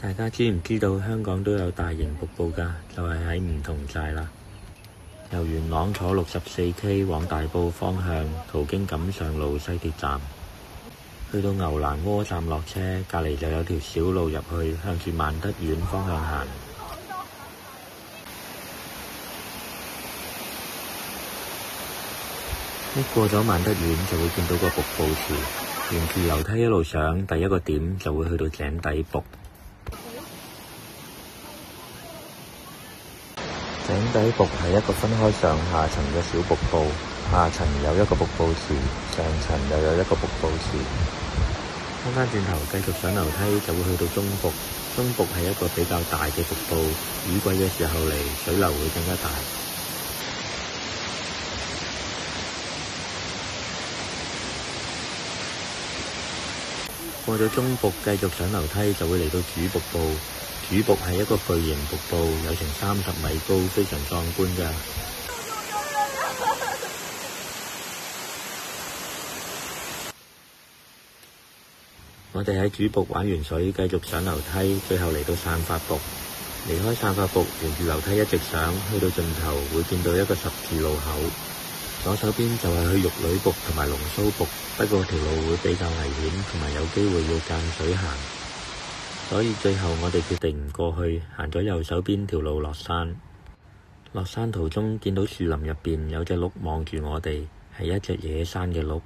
大家知唔知道香港都有大型瀑布㗎？就係喺梧桐寨啦。由元朗坐64K 往大埔方向，途經錦上路西鐵站，去到牛欄窩站落車，隔離就有條小路入去，向住萬德苑方向行。一過咗萬德苑就會見到個瀑布池，沿住樓梯一路上，第一個點就會去到井底瀑。井底瀑係一個分開上下層嘅小瀑布，下層有一個瀑布池，上層又有一個瀑布池。翻轉頭繼續上樓梯就會去到中瀑，中瀑係一個比較大嘅瀑布，雨季嘅時候嚟，水流會更加大。過咗中瀑，繼續上樓梯就會嚟到主瀑布。主瀑係一個巨型瀑布，有成30米高，非常壯觀㗎。我哋喺主瀑玩完水，繼續上樓梯，最後嚟到散髮瀑。離開散髮瀑，沿住樓梯一直上，去到盡頭會見到一個十字路口。左手邊就係去玉女瀑同埋龍鬚瀑，不過條路會比較危險，同埋有機會要間水行。所以最後我哋決定唔過去，行咗右手邊條路落山。落山途中見到樹林入邊有隻鹿望住我哋，係一隻野生嘅鹿。